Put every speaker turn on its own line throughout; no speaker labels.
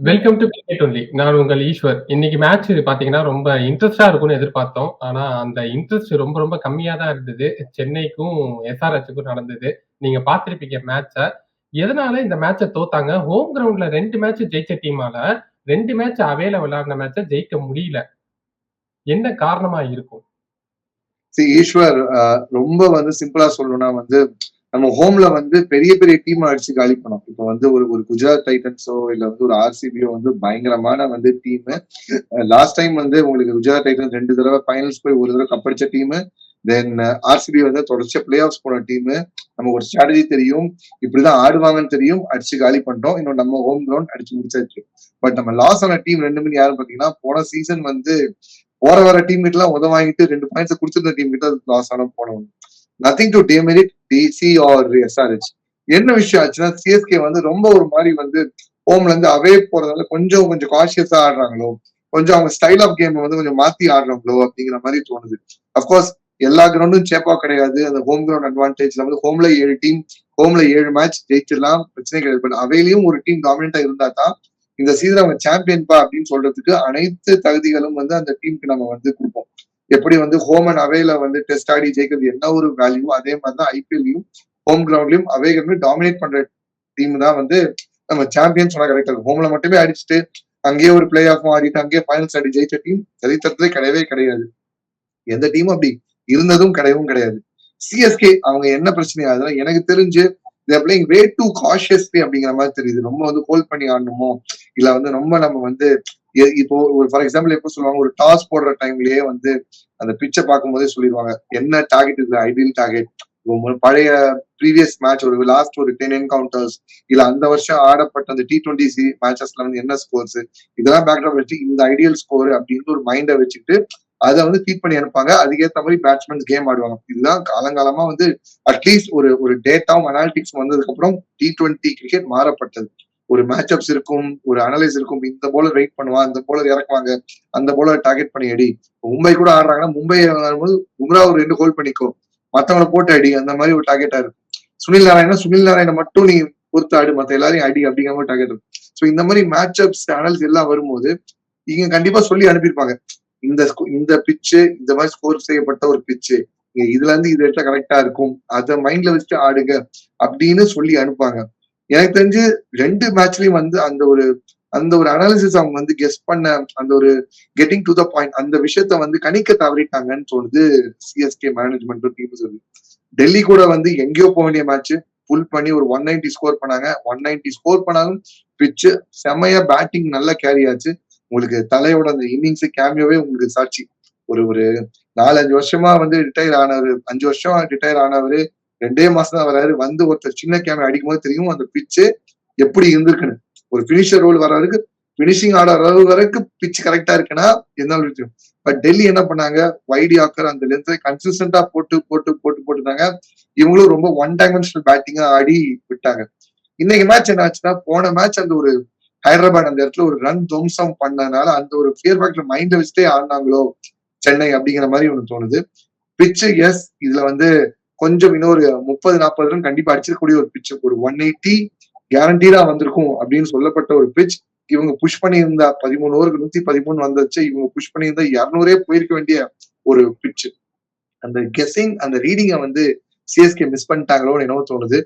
Welcome to cricket only. நான் உங்கள் ஈஸ்வர். இன்னைக்கு மேட்ச் பார்த்தீங்கன்னா, ரொம்ப இன்ட்ரெஸ்ட்டா இருக்கும்னு எதிர்பார்த்தோம். ஆனா, அந்த இன்ட்ரெஸ்ட் ரொம்ப ரொம்ப கம்மியா தான் இருந்தது. சென்னைக்கும், எஸ்ஆர்எச்சுக்கும் நடந்தது. நீங்க பார்த்திருப்பீங்க மேட்ச்ச. எதனால இந்த மேட்ச்ச தோத்தாங்க? ஹோம் கிரவுண்ட்ல 2 மேட்ச் ஜெயிச்ச டீமால, 2 மேட்ச் அவேல விளையாடின மேட்ச்ச ஜெயிக்க முடியல. என்ன காரணமா இருக்கும்?
ஈஸ்வர் ரொம்ப வந்து சிம்பிளா சொல்லணும்னா வந்து நம்ம ஹோம்ல வந்து பெரிய பெரிய டீம் அடிச்சு காலி பண்ணோம். இப்ப வந்து ஒரு ஒரு குஜராத் டைட்டன்ஸோ இல்ல வந்து ஒரு ஆர்சிபியோ வந்து பயங்கரமான வந்து டீம். லாஸ்ட் டைம் வந்து உங்களுக்கு குஜராத் டைட்டன்ஸ் 2 தடவை ஃபைனல்ஸ் போய் ஒரு தடவை கப் அடிச்ச டீம். தென் ஆர்சிபி வந்து தொடர்ச்சியா பிளே ஆஃப்ஸ் போன டீம். நமக்கு ஒரு ஸ்ட்ராட்டஜி தெரியும், இப்படிதான் ஆடுவாங்கன்னு தெரியும், அடிச்சு காலி பண்ணிட்டோம். இன்னும் நம்ம ஹோம் கிரவுண்ட் அடிச்சு முடிச்சாச்சு. பட் நம்ம லாஸ் ஆன டீம் 2 மணி யாருன்னு பாத்தீங்கன்னா, போன சீசன் வந்து போற வர டீம் கிட்ட எல்லாம் வாங்கிட்டு 2 பாயிண்ட்ஸ் குடிச்சிருந்த டீம் கிட்ட லாஸ் ஆன போனோம். Nothing to demerit DC or SRH. என்ன விஷயம் ஆச்சுன்னா, சிஎஸ்கே வந்து ரொம்ப ஒரு மாதிரி வந்து ஹோம்ல இருந்து அவே போறதால கொஞ்சம் கொஞ்சம் கான்சியஸா ஆடுறாங்களோ, கொஞ்சம் அவங்க ஸ்டைல் ஆஃப் கேம் வந்து கொஞ்சம் மாத்தி ஆடுறாங்களோ அப்படிங்கிற மாதிரி தோணுது. அப்கோர்ஸ் எல்லா கிரவுண்டும் சேப்பா கிடையாது. அந்த ஹோம் கிரவுண்ட் அட்வான்டேஜ்ல வந்து ஹோம்ல 7 டீம், ஹோம்ல 7 மேட்ச் ஜெயிச்சிடலாம், பிரச்சனை கிடையாது. பட் அவையிலையும் ஒரு டீம் டாமினண்டா இருந்தா தான் இந்த சீசன் அவங்க சாம்பியன்பா அப்படின்னு சொல்றதுக்கு அனைத்து தகுதிகளும் வந்து அந்த டீமுக்கு நம்ம வந்து கொடுப்போம். எப்படி வந்து ஹோம் அண்ட் அவேல வந்து டெஸ்ட் ஆடி ஜெயிக்கிறது என்ன ஒரு வேல்யூ, அதே மாதிரிதான் ஐபிஎல்லையும் ஹோம் கிரவுண்ட்லயும் அவே கிரவுண்ட் டாமினேட் பண்ற டீம் தான் வந்து நம்ம சாம்பியன் சொன்னா கரெக்டா இருக்கும். ஹோம்ல மட்டுமே அடிச்சுட்டு அங்கேயே ஒரு பிளே ஆஃப் ஆடிட்டு அங்கேயே ஃபைனல்ஸ் ஆடி ஜெயிச்ச டீம் சரித்திரத்திலே கிடையவே கிடையாது. எந்த டீமும் அப்படி இருந்ததும் கிடையவும் கிடையாது. சிஎஸ்கே அவங்க என்ன பிரச்சனை ஆகுதுன்னா, எனக்கு தெரிஞ்சு பிளேயிங் வே டூ காஷியஸ்லி அப்படிங்கிற மாதிரி தெரியுது. ரொம்ப வந்து ஹோல்ட் பண்ணி ஆடணுமோ இல்ல வந்து ரொம்ப நம்ம வந்து இப்போ ஒரு ஃபார் எக்ஸாம்பிள் எப்போ சொல்லுவாங்க, ஒரு டாஸ் போடுற டைம்லயே வந்து அந்த பிச்சை பார்க்கும் போதே சொல்லிடுவாங்க என்ன டார்கெட் இது ஐடியல் டார்கெட். பழைய ப்ரீவியஸ் மேட்ச் ஒரு லாஸ்ட் ஒரு 10 என்கவுண்டர்ஸ் இல்ல அந்த வருஷம் ஆடப்பட்ட அந்த T20 மேட்சஸ்ல வந்து என்ன ஸ்கோர்ஸ் இதெல்லாம் பேக்ரவுண்ட் வச்சு இந்த ஐடியல் ஸ்கோர் அப்படின்னு ஒரு மைண்டை வச்சுட்டு அதை வந்து ஃபீட் பண்ணி அனுப்பாங்க. அதுக்கேற்ற மாதிரி பேட்ஸ்மேன்ஸ் கேம் ஆடுவாங்க. இதுதான் காலங்காலமா வந்து அட்லீஸ்ட் ஒரு ஒரு டேட்டாவும் அனாலிட்டிக்ஸ் வந்ததுக்கு அப்புறம் T20 கிரிக்கெட் மாறப்பட்டது. ஒரு மேட்ச் அப்ஸ் இருக்கும், ஒரு அனலைஸ் இருக்கும். இந்த போலர் வெயிட் பண்ணுவான், இந்த போலர் இறக்குவாங்க, அந்த போலர் டார்கெட் பண்ணி அடி. மும்பை கூட ஆடுறாங்கன்னா மும்பை வரும்போது பும்ரா ஒரு 2 ஹோல்ட் பண்ணிக்கோ, மத்தவங்களை போட்டு அடி, அந்த மாதிரி ஒரு டார்கெட்டா இருக்கும். சுனில் நாராயண மட்டும் நீ பொறுத்து ஆடு, மத்த எல்லாரையும் அடி அப்படிங்கிற மாதிரி டார்கெட் இருக்கும். ஸோ இந்த மாதிரி மேட்ச் அப்ஸ் அனலைஸ் எல்லாம் வரும்போது இங்க கண்டிப்பா சொல்லி அனுப்பியிருப்பாங்க, இந்த பிச்சு இந்த மாதிரி ஸ்கோர் செய்யப்பட்ட ஒரு பிச்சு, இதுல இருந்து இது எடுத்தா கரெக்டா இருக்கும், அதை மைண்ட்ல வச்சுட்டு ஆடுங்க அப்படின்னு சொல்லி அனுப்பாங்க. எனக்கு தெரிஞ்சு 2 மேட்ச்லயும் வந்து அந்த ஒரு அனாலிசிஸ் அவங்க வந்து கெஸ் பண்ண அந்த ஒரு கெட்டிங் டு த பாயிண்ட் அந்த விஷயத்த வந்து கணிக்க தவறிட்டாங்கன்னு தோணுது சிஎஸ்கே மேனேஜ்மெண்ட் டீம் சொல்லி. டெல்லி கூட வந்து எங்கேயோ போக வேண்டிய மேட்ச் புல் பண்ணி ஒரு 190 ஸ்கோர் பண்ணாங்க. 190 ஸ்கோர் பண்ணாலும் பிச்சு செமையா பேட்டிங் நல்லா கேரி ஆச்சு. உங்களுக்கு தலையோட அந்த இன்னிங்ஸ் கேமியோவே உங்களுக்கு சாட்சி. ஒரு ஒரு 4-5 வருஷமா வந்து ரிட்டையர் ஆனவர், 5 வருஷம் ரிட்டையர் ஆனவர் 2 மாசம் தான் வராரு. வந்து ஒருத்தர் சின்ன கேமரா அடிக்கும் போது தெரியும் அந்த பிச்சு எப்படி இருந்திருக்குன்னு. ஒரு பினிஷர் ரோல் வர வரைக்கும் பினிஷிங் ஆர்டர் அளவு வரைக்கும் பிச் கரெக்டா இருக்குன்னா என்ன தெரியும். பட் டெல்லி என்ன பண்ணாங்க, வைடி ஆக்கர் அந்த லென்த் கன்சிஸ்டன்டா போட்டு போட்டு போட்டு போட்டுட்டாங்க. இவங்களும் ரொம்ப ஒன் டைமென்ஷனல் பேட்டிங்கா ஆடி விட்டாங்க. இன்னைக்கு மேட்ச் என்ன ஆச்சுன்னா, போன மேட்ச் அந்த ஒரு ஹைதராபாத் அந்த இடத்துல ஒரு ரன் துவம்சம் பண்ணனால அந்த ஒரு ஃபியர் ஃபேக்டர் மைண்ட வச்சுட்டே ஆடினாங்களோ சென்னை அப்படிங்கிற மாதிரி ஒண்ணு தோணுது. பிச்சு எஸ் இதுல வந்து கொஞ்சம் இன்னொரு 30-40 ரன் கண்டிப்பா அடிச்சிருக்கக்கூடிய ஒரு பிச்சு. ஒரு 180 கேரண்டீடா வந்திருக்கும் அப்படின்னு சொல்லப்பட்ட ஒரு பிச். இவங்க புஷ் பண்ணியிருந்தா 13 ஓவருக்கு 113 வந்துச்சு. இவங்க புஷ் பண்ணியிருந்தா 200 போயிருக்க வேண்டிய ஒரு பிச்சு. அந்த கெஸிங் அந்த ரீடிங்கை வந்து சிஎஸ்கே மிஸ் பண்ணிட்டாங்களோன்னு என்னவோ தோணுது.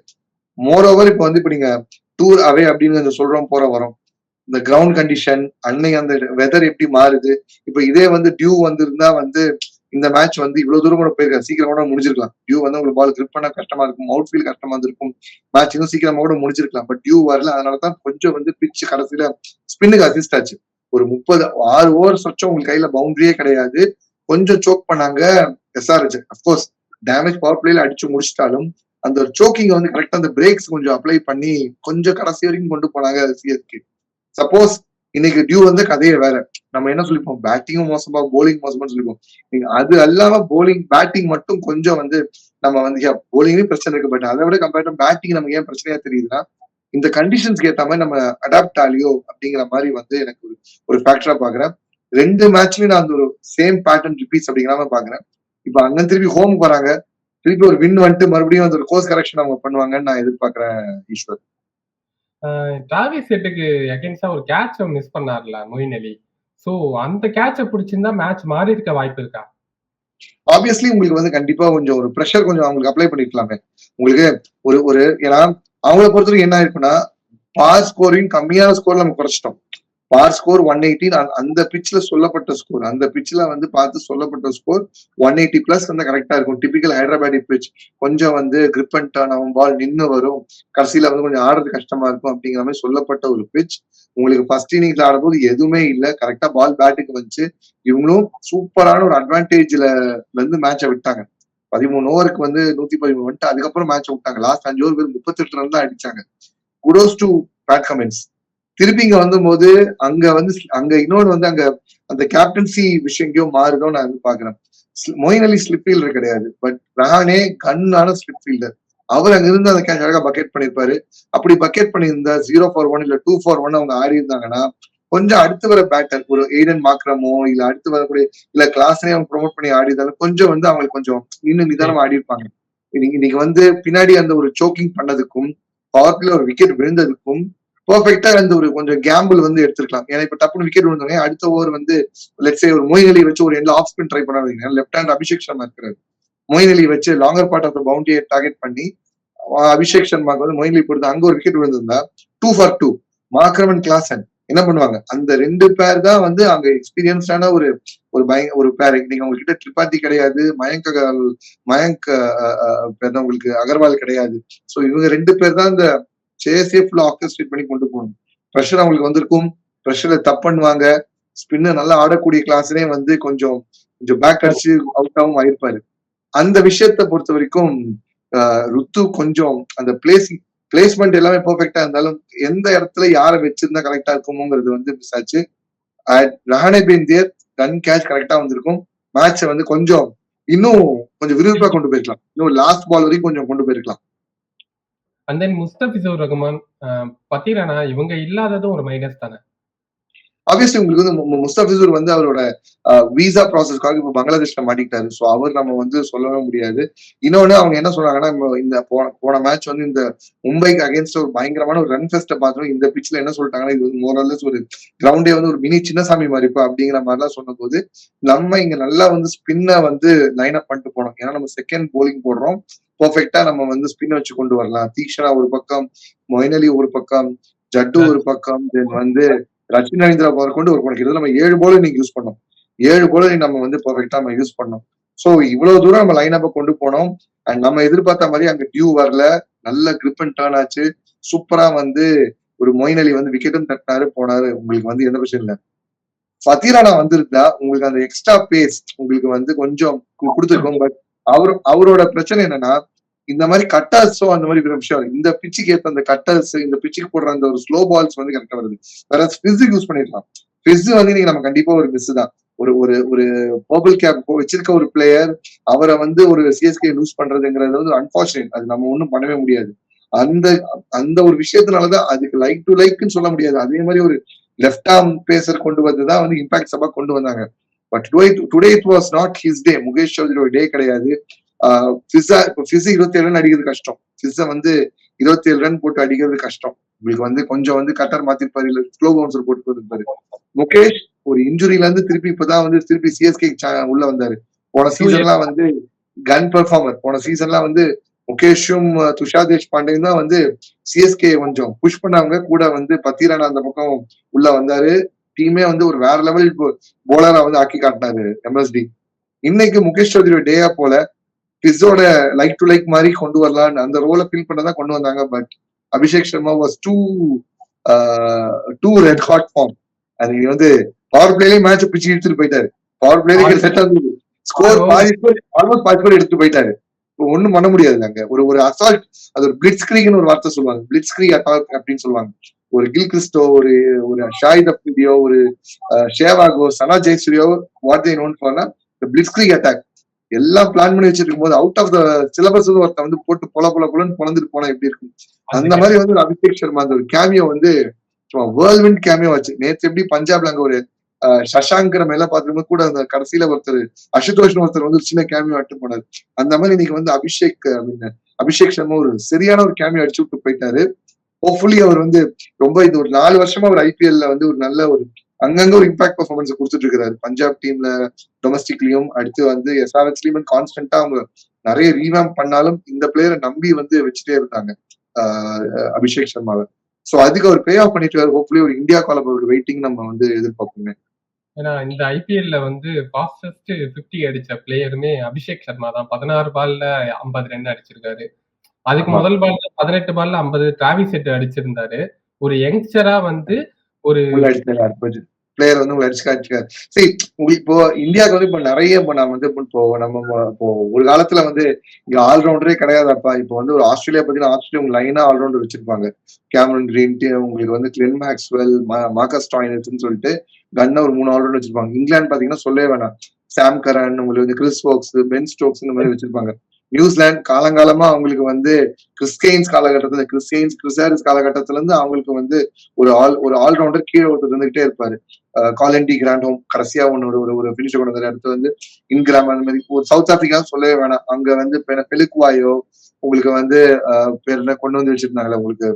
மோர் ஓவர் இப்ப வந்து இப்ப நீங்க டூர் அவே அப்படின்னு சொல்றோம் போற வரோம். இந்த கிரவுண்ட் கண்டிஷன் அன்னைக்கு அந்த வெதர் எப்படி மாறுது. இப்ப இதே வந்து டியூ வந்திருந்தா வந்து இந்த மேட்ச் வந்து இவ்வளவு தூரம் கூட போயிருக்காரு, சீக்கிரம் கூட முடிஞ்சிருக்கலாம். டியூ வந்து உங்களுக்கு பால் கிரிப் பண்ண கஷ்டமா இருக்கும், அவுட் ஃபீல் கஷ்டமா இருந்திருக்கும், மேட்ச் இன்னும் சீக்கிரமா கூட முடிஞ்சிருக்கலாம். பட் டியூ வரல, அதனாலதான் கொஞ்சம் வந்து பிச் கடைசியில ஸ்பின்னுக்கு அசிஸ்ட் ஆச்சு. ஒரு 6 ஓவர் சொச்சம் உங்களுக்கு கையில பவுண்டரியே கிடையாது. கொஞ்சம் சோக் பண்ணாங்க எஸ்ஆர்ஹெச். அப்கோர்ஸ் டேமேஜ் பவர் பிளேல அடிச்சு முடிச்சிட்டாலும் அந்த ஒரு சோக்கிங் வந்து கரெக்டா அந்த பிரேக்ஸ் கொஞ்சம் அப்ளை பண்ணி கொஞ்சம் கடைசி வரைக்கும் கொண்டு போனாங்க சிஎஸ்கே. சப்போஸ் இன்னைக்கு டியூ வந்து கதையை வேற, நம்ம என்ன சொல்லிப்போம், பேட்டிங்கும் மோசமா போலிங் மோசமான்னு சொல்லிப்போம். அது அல்லாம போலிங் பேட்டிங் மட்டும் கொஞ்சம் வந்து நம்ம வந்து போலிங்லயும் பிரச்சனை இருக்கு. பட் அதை விட கம்பேர்ட் பேட்டிங் நமக்கு ஏன் பிரச்சனையா தெரியுதுன்னா, இந்த கண்டிஷன்ஸ்க்கு ஏற்ற மாதிரி நம்ம அடாப்ட் ஆலியோ அப்படிங்கிற மாதிரி வந்து எனக்கு ஒரு ஃபேக்டரா பாக்குறேன். 2 மேட்ச்லயும் நான் அந்த ஒரு சேம் பேட்டர்ன் ரிப்பீட்ஸ் அப்படிங்கிற மாதிரி பாக்குறேன். இப்ப அங்க திருப்பி ஹோம் வராங்க, திருப்பி ஒரு வின் வந்துட்டு மறுபடியும் அந்த ஒரு கோர்ஸ் கரெக்ஷன் அவங்க பண்ணுவாங்கன்னு நான் எதிர்பார்க்கிறேன் ஈஸ்வர்.
டிராவிஸ் ஹெட்டுக்கு அகைன்ஸ்டா ஒரு கேட்ச மிஸ் பண்ணார்ல மொயின் அலி. சோ அந்த கேட்ச புடிச்சிருந்தா மேட்ச் மாறி இருக்க வாய்ப்பு இருக்கா?
ஆப்வியஸ்லி உங்களுக்கு வந்து கண்டிப்பா கொஞ்சம் ஒரு ப்ரெஷர் கொஞ்சம் அவங்களுக்கு அப்ளை பண்ணிருக்கலாமே. உங்களுக்கு ஒரு ஒரு ஏன்னா அவங்கள பொறுத்தவரைக்கும் என்ன ஆயிருக்குன்னா, பாஸ் ஸ்கோரிங் கம்மியான ஸ்கோர் நம்ம குறைச்சிட்டோம். பார் ஸ்கோர் 180 அந்த பிட்ச்ல சொல்லப்பட்ட ஸ்கோர். அந்த பிட்ச்ல வந்து பார்த்து சொல்லப்பட்ட ஸ்கோர் 180 பிளஸ் வந்து கரெக்ட்டா இருக்கும். Typical Hyderabadi pitch. கொஞ்சம் வந்து கிரிப் அண்ட் டர்ன் ஆகும். பால் நின்னு வரும். கடைசியில வந்து கொஞ்சம் ஆடுறது கஷ்டமா இருக்கும் அப்படிங்கிற மாரி சொல்லப்பட்ட ஒரு பிட்ச். உங்களுக்கு ஃபர்ஸ்ட் இன்னிங்ஸ்ல ஆடும்போது எதுவுமே இல்ல. கரெக்ட்டா பால் பேட்டுக்கு வந்துச்சு. இவங்களும் சூப்பரான ஒரு அட்வான்டேஜ்ல வந்து மேட்ச விட்டாங்க. 13 ஓவருக்கு வந்து 113 வந்துட்டு அதுக்கப்புறம் மேட்ச விட்டாங்க. லாஸ்ட் 5 ஓவர் வெறும் 38 ரன் தான் அடிச்சாங்க. Kudos to Pat Cummins. திருப்பி இங்க வந்தபோது அங்க வந்து அங்க இன்னொன்னு வந்து அங்க அந்த கேப்டன்சி விஷயம் எங்கேயோ மாறுதோ நான் வந்து பாக்குறேன். மொயின் அலி ஸ்லிப் ஃபீல்டர் கிடையாது. பட் ரஹானே கன்னான ஸ்லிப் ஃபீல்டர். அவர் அங்க இருந்து அந்த கேட்ச் அழகா பக்கெட் பண்ணிருப்பாரு. அப்படி பக்கெட் பண்ணியிருந்தா 0 ஃபார் 1 இல்ல 2 ஃபார் 1 அவங்க ஆடி இருந்தாங்கன்னா கொஞ்சம் அடுத்து வர பேட்டர் ஒரு எய்டன் மார்க்ரமோ இல்ல அடுத்து வரக்கூடிய இல்ல கிளாஸ்லயே அவங்க ப்ரொமோட் பண்ணி ஆடி இருந்தாலும் கொஞ்சம் வந்து அவங்களுக்கு கொஞ்சம் இன்னும் நிதானமா ஆடி இருப்பாங்க. இன்னைக்கு வந்து பின்னாடி அந்த ஒரு சோக்கிங் பண்ணதுக்கும் பவர்ல ஒரு விக்கெட் விழுந்ததுக்கும் பெர்ஃபெக்ட்டா அந்த ஒரு கொஞ்சம் கேம்பிள் வந்து எடுத்திருக்கலாம். ஏன்னா இப்ப டப்புனு விக்கெட் விழுந்தோடனே அடுத்த ஓவர் வந்து லெட்ஸ் சே ஒரு மொயின் அலி வச்சு ஒரு எண்ட்ல ஆஃப் ஸ்பின் ட்ரை பண்ணாதீங்க. லெஃப்ட் ஹேண்ட் அபிஷேக் சர்மா இருக்கிறாரு. மொயின் அலி வச்சு லாங்கர் பார்ட் ஆஃப் த பவுண்டரியை டார்கெட் பண்ணி அபிஷேக் சர்மாக்கு வந்து மொயின் அலி பொறுத்து அங்க ஒரு விக்கெட் விழுந்திருந்தா 2 ஃபார் 2 மார்க்ரமன் கிளாசன் என்ன பண்ணுவாங்க? அந்த 2 பேர் தான் வந்து அங்க எக்ஸ்பீரியன்ஸ்டான ஒரு ஒரு ஒரு பேர். நீங்க உங்ககிட்ட திரிபாதி கிடையாது, மயங்க் உங்களுக்கு அகர்வால் கிடையாது. சோ இவங்க 2 பேர் தான் இந்த சேஸே ஃபுல்லா ஆர்கெஸ்ட்ரேட் பண்ணி கொண்டு போகணும். ப்ரெஷர் அவங்களுக்கு வந்திருக்கும். ப்ரெஷர்ல தப்பு பண்ணுவாங்க. ஸ்பின்னர் நல்லா ஆடக்கூடிய கிளாஸ்லயே வந்து கொஞ்சம் கொஞ்சம் பேக் அடிச்சு அவுட் ஆகும் ஆயிருப்பாரு. அந்த விஷயத்த பொறுத்த வரைக்கும் ருத்து கொஞ்சம் அந்த பிளேஸ்மெண்ட் எல்லாமே பெர்ஃபெக்ட்டா இருந்தாலும் எந்த இடத்துல யாரை வச்சிருந்தா கரெக்டா இருக்குமோங்கிறது வந்து மிஸ் ஆச்சு. Rahane been there gun catch கரெக்டா வந்திருக்கும். மேட்ச வந்து கொஞ்சம் இன்னும் கொஞ்சம் விறுவிறுப்பா கொண்டு போயிருக்கலாம். இன்னும் லாஸ்ட் பால் வரைக்கும் கொஞ்சம் கொண்டு போயிருக்கலாம்.
அண்ட் தென் முஸ்தபிசூர் ரஹ்மான், பத்திரானா இவங்க இல்லாததும் ஒரு மைனஸ் தானே.
ஆப்வியஸ்லி உங்களுக்கு வந்து முஸ்தபிசூர் வந்து அவரோட விசா ப்ராசஸ்க்காக இப்ப பங்களாதேஷ்ல மாட்டிக்கிட்டாரு. சோ அவர் நம்ம வந்து சொல்லவே முடியாது. இன்னொன்னு அவங்க என்ன சொல்றாங்கன்னா இந்த போன மேட்ச் வந்து இந்த மும்பைக்கு அகேன்ஸ்ட் ஒரு பயங்கரமான ஒரு ரன் ஃபெஸ்ட பார்த்தோம். இந்த பிட்ச்ல என்ன சொல்லிட்டாங்கன்னா இது வந்து மோரல்லஸ் ஒரு கிரவுண்டே வந்து ஒரு மினி சின்னசாமி மாதிரி இப்ப அப்படிங்கிற மாதிரிலாம் சொன்னபோது நம்ம இங்க நல்லா வந்து ஸ்பின்ன வந்து லைன் அப் பண்ணிட்டு போனோம். ஏன்னா நம்ம செகண்ட் போலிங் போடுறோம். பெர்ஃபெக்ட்டா நம்ம வந்து ஸ்பின் வச்சு கொண்டு வரலாம். தீக்ஷனா ஒரு பக்கம், மொயின் அலி ஒரு பக்கம், ஜட்டு ஒரு பக்கம், தென் வந்து ரச்சின் ரவீந்திரா கொண்டு ஒரு கிட்டத்தட்ட நம்ம 7 போலர் நீங்க யூஸ் பண்ணோம். 7 போலர் நம்ம வந்து பெர்ஃபெக்ட்டா நம்ம யூஸ் பண்ணோம். சோ இவ்வளவு தூரம் நம்ம லைன் அப்ப கொண்டு போனோம். அண்ட் நம்ம எதிர்பார்த்த மாதிரி அங்க டியூ வரல. நல்ல கிரிப் அண்ட் டர்ன் ஆச்சு. சூப்பரா வந்து ஒரு மொயின் அலி வந்து விக்கெட்டும் தட்டினாரு போனாரு. உங்களுக்கு வந்து எந்த பிரச்சனையும் இல்ல. ஃபத்தீரானா வந்திருந்தா உங்களுக்கு அந்த எக்ஸ்ட்ரா பேஸ் உங்களுக்கு வந்து கொஞ்சம் கொடுத்துருக்கோம். பட் அவரோட பிரச்சனை என்னன்னா இந்த மாதிரி கட்டர்ஸோ அந்த மாதிரி விஷயம் இந்த பிச்சுக்கு ஏற்ற அந்த கட்டர்ஸ் இந்த பிச்சுக்கு போடுற அந்த ஒரு ஸ்லோ பால்ஸ் வந்து கரெக்டா வருது. வேற ஃபிஸ் யூஸ் பண்ணிடலாம். ஃபிஸ் வந்து நீங்க நம்ம கண்டிப்பா ஒரு மிஸ் தான். ஒரு ஒரு ஒரு பர்பிள் கேப் வச்சிருக்க ஒரு பிளேயர் அவரை வந்து ஒரு சிஎஸ்கே லூஸ் பண்றதுங்கிறது வந்து அன்பார்ச்சுனேட். அது நம்ம ஒண்ணும் பண்ணவே முடியாது. அந்த அந்த ஒரு விஷயத்தினாலதான் அதுக்கு லைக் டு லைக்னு சொல்ல முடியாது. அதே மாதிரி ஒரு லெஃப்ட் ஆர்ம் பேசர் கொண்டு வந்துதான் வந்து இம்பாக்ட் சபா கொண்டு வந்தாங்க. But today it was not his day. Mukesh சௌத்ரியோட டே கிடையாது. இப்போ 27 ரன் அடிக்கிறது கஷ்டம். ஃபிஸ வந்து 27 ரன் போட்டு அடிக்கிறது கஷ்டம். உங்களுக்கு வந்து கொஞ்சம் வந்து கட்டர் மாத்திருப்பாரு இல்ல ஸ்லோ பவுன்சர் போட்டு போயிருப்பாரு. முகேஷ் ஒரு இன்ஜுரியில இருந்து திருப்பி இப்பதான் வந்து திருப்பி சிஎஸ்கே உள்ள வந்தாரு. போன சீசன்லாம் வந்து கன் பெர்ஃபார்மர். போன சீசன்லாம் வந்து முகேஷும் துஷார் தேஷ்பாண்டேயும் தான் வந்து சிஎஸ்கே கொஞ்சம் புஷ் பண்ணாங்க. கூட வந்து பத்திரானா அந்த பக்கம் உள்ள வந்தாரு. டீமே வந்து ஒரு வேற லெவல் போலரா வந்து ஆக்கி காட்டினாரு எம்எஸ்டி. இன்னைக்கு முகேஷ் சௌத்ரி டேயா போல பிஸோட லைக் டு லைக் மாதிரி கொண்டு வரலான்னு அந்த ரோலை ஃபில் பண்ணதான் கொண்டு வந்தாங்க. But Abhishek Sharma was too red hot form. அது வந்து பவர் பிளேலயே மேட்ச் பிச்சு எடுத்துட்டு போயிட்டாரு. பவர் பிளேலே செட் ஆகுது. ஸ்கோர் ஆல்மோஸ்ட் 5 ஸ்கோர் எடுத்து போயிட்டாரு. ஒண்ணும் பண்ண முடியாது அங்க. ஒரு ஒரு அசால்ட் அது ஒரு பிளிட்ஸ் கிரீக்னு ஒரு வார்த்தை சொல்லுவாங்க. பிளிட்ஸ் கிரீக் அட்டாக் அப்படின்னு சொல்லுவாங்க. ஒரு கில் கிறிஸ்டோ ஒரு ஒரு ஷாயித் அப்தியோ ஒரு ஷேவாகோ சனா ஜெயசூரியோ வாட் தே நோன் ஃபார்னா பிளிட்ஸ் கிரீக் அட்டாக் எல்லாம் பிளான் பண்ணி வச்சிருக்கும் போது அவுட் ஆஃப் த சிலபஸ் வந்து ஒருத்த வந்து போட்டு பொலன்னு பொழந்துட்டு போனா எப்படி இருக்கும். அந்த மாதிரி வந்து ஒரு அபிஷேக் சர்மா அந்த ஒரு கேமியோ வந்து வேர்ல்ட் கேமியோ ஆச்சு. நேற்று எப்படி பஞ்சாப்ல அங்க ஒரு சஷாங்கிற மேல பாத்துக்கும் கூட அந்த கடைசியில ஒருத்தர் அசுதோஷ் ஒருத்தர் வந்து சின்ன கேமியோ அட்டு போனாரு. அந்த மாதிரி இன்னைக்கு வந்து அபிஷேக் சர்மா ஒரு சரியான ஒரு கேமியோ அடிச்சு விட்டு போயிட்டாரு. ஹோப்ஃபுல்லி அவர் வந்து ரொம்ப இது ஒரு 4 வருஷமா ஒரு ஐபிஎல்ல வந்து ஒரு நல்ல ஒரு அங்கங்க ஒரு இம்பாக்ட் பெர்ஃபார்மன்ஸ் கொடுத்துட்டு இருக்காரு. பஞ்சாப் டீம்ல டொமஸ்டிக்லயும் அடுத்து வந்து எஸ்ஆர்எச்லயும் கான்ஸ்டன்டா அவங்க நிறைய ரீவேம்ப் பண்ணாலும் இந்த பிளேயரை நம்பி வந்து வச்சுட்டே இருந்தாங்க அபிஷேக் சர்மாவை. சோ அதுக்கு அவர் பே ஆஃப் பண்ணிட்டு ஹோப்ஃபுல்லி ஒரு இந்தியா கால ஒரு வெயிட்டிங் நம்ம வந்து எதிர்பார்ப்போங்க.
ஏன்னா இந்த ஐபிஎல்ல வந்து ஃபாஸ்டஸ்ட் 50 அடிச்ச பிளேயருமே அபிஷேக் சர்மா தான். 16 பால்ல 50 ரன் அடிச்சிருக்காரு. அதுக்கு முதல் பால்ல 18 பால்ல 50 டிராவிஸ் ஹெட் அடிச்சிருந்தாரு. ஒரு யங்ஸ்டரா வந்து ஒரு
பிளேயர் வந்து உங்களை அடிச்சு காட்டிருக்காரு. சரி, உங்களுக்கு இப்போ இந்தியாவுக்கு வந்து இப்போ நிறைய இப்போ நம்ம வந்து இப்போ இப்போ ஒரு காலத்துல வந்து இங்க ஆல்ரவுண்டரே கிடையாதுப்பா. இப்போ வந்து ஒரு ஆஸ்திரேலியா பார்த்தீங்கன்னா ஆஸ்திரேலியா உங்க லைனா ஆல்ரவுண்டர் வச்சிருப்பாங்க. கேமரன் கிரீன், உங்களுக்கு வந்து கிளென் மேக்ஸ்வெல், மார்க்கஸ் ஸ்டாய்னர்ஸ்னு சொல்லிட்டு கன்ன ஒரு 3 ஆல்ரவுண்டர் வச்சிருப்பாங்க. இங்கிலாந்து பாத்தீங்கன்னா சொல்லவே வேணாம். சாம் கரன், உங்களுக்கு வந்து கிறிஸ் வோக்ஸ், பென் ஸ்டோக்ஸ் இந்த மாதிரி வச்சிருப்பாங்க. நியூசிலாந்து காலங்காலமா அவங்களுக்கு வந்து கிறிஸ்கெயின்ஸ் காலகட்டத்துல கிறிஸ் காலகட்டத்துல இருந்து அவங்களுக்கு வந்து ஒரு ஆல்ரவுண்டர் கீழே ஒருத்தர் இருந்துகிட்டே இருப்பாரு. காலண்டி கிராண்ட் ஹோம் கடைசியா ஒன்னு ஒரு பினிஷ் கொண்டு வந்தாரு. அடுத்து வந்து இன்கிராம் அந்த மாதிரி ஒரு சவுத் ஆப்பிரிக்கா சொல்லவே வேணாம். அங்க வந்து பெலுக்குவாயோ உங்களுக்கு வந்து பேர் என்ன கொண்டு வந்து வச்சிருந்தாங்களே உங்களுக்கு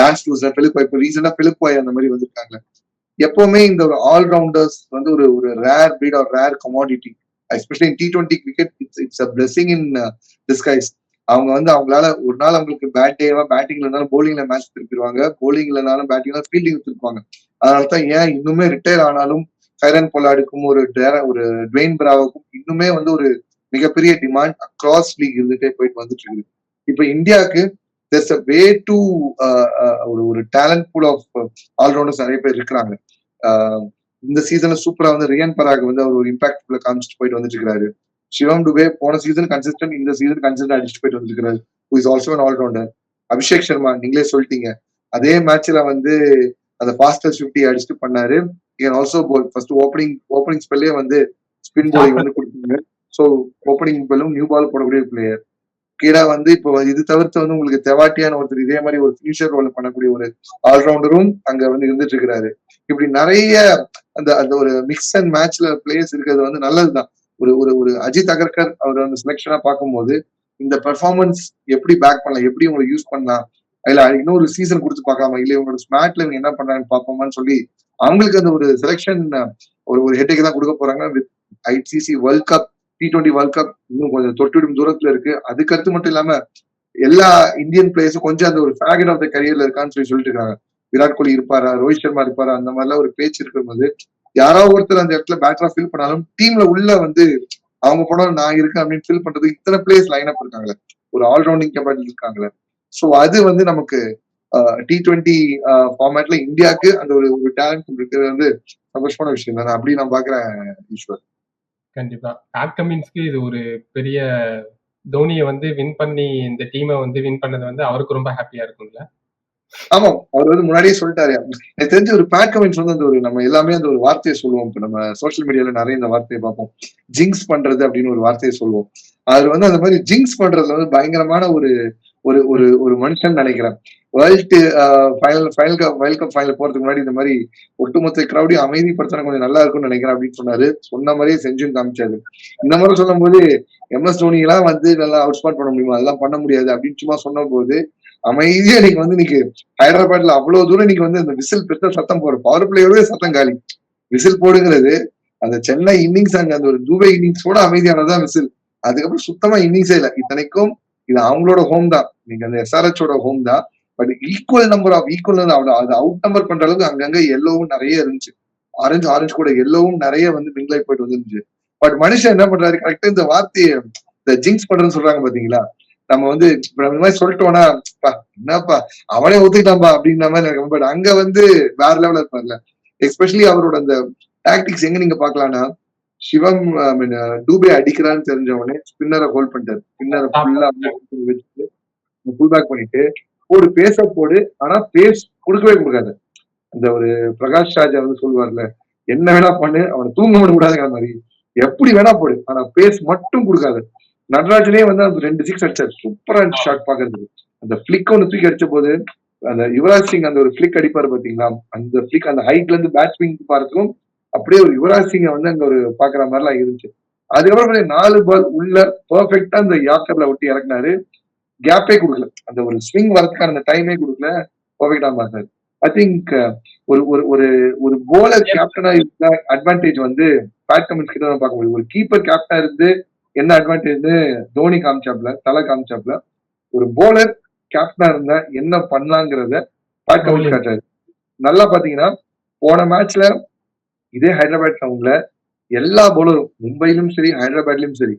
லான்ஸ் லூசர் பெலுக்குவாய், இப்போ ரீசெண்டா பெலுக்குவாய் அந்த மாதிரி வந்திருக்காங்க. எப்பவுமே இந்த ஒரு ஆல்ரவுண்டர்ஸ் வந்து ஒரு rare breed or rare commodity, especially in T20 cricket. It's a blessing in disguise. அவங்க வந்து அவங்களால ஒரு நாள் அவங்களுக்கு பேட்டிங்ல இருந்தாலும் போலிங்ல மேட்ச் திருப்பிடுவாங்க, போலிங்ல இருந்தாலும் பேட்டிங்ல ஃபீல்டிங் திருப்புவாங்க. அதனாலதான் ஏன் இன்னுமே ரிட்டையர் ஆனாலும் கைரன் பொலாடுக்கும் ஒரு ட்வேன் பிராவுக்கும் இன்னுமே வந்து ஒரு மிகப்பெரிய டிமாண்ட் அக்ராஸ் லீக் இருந்துட்டே போயிட்டு வந்துட்டு இருக்கு. இப்ப இந்தியாவுக்கு there's a way to ஒரு டேலண்ட் பூல் ஆஃப் ஆல்ரவுண்டர்ஸ் நிறைய பேர் இருக்கிறாங்க. இந்த சீசன்ல சூப்பரா வந்து ரியன் பராக் வந்து அவர் ஒரு இம்பாக்ட் காமிச்சிட்டு போயிட்டு வந்துட்டு இருக்காரு. சிவம் டுபே போன சீசன் கன்சிஸ்டன்ட், இந்த சீசன் கன்சிஸ்டன்ட் அடிச்சுட்டு போயிட்டு வந்துருக்காரு. Who is also an allrounder. Abhishek Sharma நீங்களே சொல்லிட்டீங்க, அதே மேட்ச்ல வந்து அந்த ஃபாஸ்டஸ்ட் 50 அடிச்சுட்டு பண்ணாரு. Can also bowl first opening ஸ்பெல்லே வந்து ஸ்பின் போலிங் வந்து கொடுத்தாங்க. ஸோ ஓப்பனிங் பெல்லும் நியூ பால் போடக்கூடிய பிளேயர். கீழே வந்து இப்போ இது தவிர்த்து வந்து உங்களுக்கு தெவாட்டியான ஒருத்தர் இதே மாதிரி ஒரு ஃபினிஷர் ரோல் பண்ணக்கூடிய ஒரு ஆல்ரவுண்டரும் அங்க வந்து இருந்துட்டு இருக்கிறாரு. இப்படி நிறைய அந்த அந்த ஒரு மிக்ஸ் அண்ட் மேட்ச்ல பிளேயர்ஸ் இருக்கிறது வந்து நல்லதுதான். ஒரு ஒரு ஒரு அஜித் அகர்கர் அவர் அந்த செலெக்ஷனா பார்க்கும்போது இந்த பெர்ஃபார்மன்ஸ் எப்படி பேக் பண்ணலாம், எப்படி உங்களை யூஸ் பண்ணலாம், இல்ல இன்னொரு சீசன் கொடுத்து பார்க்கலாமா, இல்ல இவங்களோட ஸ்மார்ட்ல இவங்க என்ன பண்றாங்கன்னு பார்ப்போமான்னு சொல்லி அவங்களுக்கு அந்த ஒரு செலெக்ஷன் ஒரு ஹெட்டேக்கு தான் கொடுக்க போறாங்க. With ICC world cup, T20 world cup இன்னும் கொஞ்சம் தொட்டுவிடும் தூரத்துல இருக்கு. அதுக்கடுத்து மட்டும் இல்லாம எல்லா இந்தியன் பிளேயர்ஸும் கொஞ்சம் அந்த ஒரு ஃபேகட் ஆஃப் த கரியர்ல இருக்கான்னு சொல்லிட்டு இருக்காங்க. விராட் கோலி இருப்பாரா, ரோஹித் சர்மா இருப்பாரா, அந்த மாதிரிலாம் ஒரு பேச்சு இருக்கும்போது யாராவது ஒருத்தர் அந்த இடத்துல பேட்டரா ஃபீல் பண்ணாலும் டீம்ல உள்ள வந்து அவங்க போனாலும் நான் இருக்கேன் அப்படின்னு ஃபீல் பண்றது இத்தனை பிளேயர்ஸ் லைன் அப் இருக்காங்களே, ஒரு ஆல்ரவுண்டிங் கேப்பபிலிட்டி இருக்காங்களே. ஸோ அது வந்து நமக்கு T20 ஃபார்மேட்ல இந்தியாவுக்கு அந்த ஒரு டேலண்ட் இருக்கிறது வந்து சந்தோஷமான விஷயம் தான். அப்படி நான் பாக்குறேன் ஈஸ்வர்.
கண்டிப்பா பேட் கமின்ஸ்க்கு இது ஒரு பெரிய தோனியை வந்து வின் பண்ணி இந்த டீமை வந்து வின் பண்ணது வந்து அவருக்கு ரொம்ப ஹாப்பியா இருக்கும்ல.
ஆமா, அவர் வந்து முன்னாடியே சொல்லிட்டாரு. எனக்கு தெரிஞ்ச ஒரு பேட் கமெண்ட்ஸ் வந்து அந்த ஒரு நம்ம எல்லாமே அந்த ஒரு வார்த்தையை சொல்லுவோம். இப்ப நம்ம சோசியல் மீடியால நிறைய இந்த வார்த்தையை பார்ப்போம். ஜிங்ஸ் பண்றது அப்படின்னு ஒரு வார்த்தையை சொல்லுவோம். அது வந்து அந்த மாதிரி ஜிங்ஸ் பண்றதுல வந்து பயங்கரமான ஒரு ஒரு ஒரு ஒரு மனுஷன் நினைக்கிறேன். வேர்ல்டு வேர்ல்ட் கப் ஃபைனல் போறதுக்கு முன்னாடி இந்த மாதிரி ஒட்டுமொத்த கிரௌடையும் அமைதிப்படுத்தினா கொஞ்சம் நல்லா இருக்கும்னு நினைக்கிறேன் அப்படின்னு சொன்னாரு. சொன்ன மாதிரியே செஞ்சுன்னு காமிச்சாரு. இந்த மாதிரி சொல்லும் போது MS தோனி எல்லாம் வந்து நல்லா அவுட் ஸ்பாட் பண்ண முடியுமா, அதெல்லாம் பண்ண முடியாது அப்படின்னு சும்மா சொன்ன போது அமைதியா நீங்க வந்து இன்னைக்கு ஹைதராபாத்ல அவ்வளவு தூரம் நீங்க வந்து அந்த விசில் பெற்ற சத்தம் போற பவர் பிளேயரோட சத்தம் காலி. விசில் போடுங்கிறது அந்த சென்னை இன்னிங்ஸ் அங்க அந்த ஒரு துபை இன்னிங்ஸோட அமைதியானதான் விசில். அதுக்கப்புறம் சுத்தமா இன்னிங்ஸே இல்லை. இத்தனைக்கும் இது அவங்களோட ஹோம் தான், நீங்க அந்த SRHோட ஹோம் தான். பட் ஈக்குவல் நம்பர் ஆஃப் அவ்வளவு அது அவுட் நம்பர் பண்ற அளவுக்கு அங்கங்க எல்லோவும் நிறைய இருந்துச்சு. ஆரஞ்சு கூட எல்லோவும் நிறைய வந்து மிங்கிளாய் போயிட்டு வந்துருந்துச்சு. பட் மனுஷன் என்ன பண்றாரு, கரெக்டா இந்த வார்த்தையை இந்த ஜிங்ஸ் பண்றதுன்னு சொல்றாங்க பாத்தீங்களா, நம்ம வந்து இந்த மாதிரி சொல்லிட்டோம்னா என்னப்பா அவனே ஒத்துக்கிட்டான்பா அப்படின்ற மாதிரி எனக்கு. பட் அங்க வந்து வேற லெவல்ல இருப்பார்ல. எஸ்பெஷலி அவரோட அந்த டாக்டிக்ஸ் எங்க நீங்க பாக்கலாம்னா, சிவம் டூபே அடிக்கிறான்னு தெரிஞ்சவனே ஸ்பின்னரை ஹோல்ட் பண்ணிட்டாரு. ஸ்பின்னரை ஃபுல்லா வச்சுட்டு ஃபுல் பேக் பண்ணிட்டு போடு பேச போடு, ஆனா பேஸ் கொடுக்கவே கொடுக்காது. அந்த ஒரு பிரகாஷ் ராஜா வந்து சொல்லுவார்ல, என்ன வேணா பண்ணு அவனை தூங்க விட கூடாதுங்கிற மாதிரி, எப்படி வேணா போடு ஆனா பேஸ் மட்டும் கொடுக்காது. நடராஜனே வந்து அந்த 2 6 அடிச்சாரு. சூப்பரா ஷாட் பாக்குறதுக்கு. அந்த பிளிக் ஒன்று தூக்கி அடிச்ச போது அந்த யுவராஜ் சிங் அந்த ஒரு பிளிக் அடிப்பாரு பாத்தீங்களா, அந்த பிளிக் அந்த ஹைட்ல இருந்து பேட்ஸ்மேன் பார்த்தும் அப்படியே ஒரு யுவராஜ் சிங்கை வந்து அங்க ஒரு பாக்குற மாதிரி எல்லாம் இருந்துச்சு. அதுக்கப்புறம் 4 பால் உள்ள பெர்ஃபெக்டா அந்த யாக்கர்ல ஒட்டி இறக்குனாரு. கேப்பே கொடுக்கல, அந்த ஒரு ஸ்விங் வரதுக்கான அந்த டைமே கொடுக்கல. பெர்ஃபெக்டா மாறினாரு. ஐ திங்க் ஒரு ஒரு ஒரு ஒரு போலர் கேப்டனா இருந்த அட்வான்டேஜ் வந்து பேட் கமின்ஸ் கிட்ட தான் பார்க்க முடியும். ஒரு கீப்பர் கேப்டனா இருந்து என்ன அட்வான்டேஜ்னு தோனி காமிச்சாப்ல, தல காமிச்சாப்ல. ஒரு போலர் கேப்டனா இருந்தா என்ன பண்ணலாங்கிறத பேட் கமின்ஸ்
பவுலிங்.
காட்டுறாரு. நல்லா பாத்தீங்கன்னா, போன மேட்ச்ல இதே ஹைதராபாத் கிரவுண்ட்ல எல்லா பவுலரும் மும்பையிலும் சரி, ஹைதராபாத்லயும் சரி,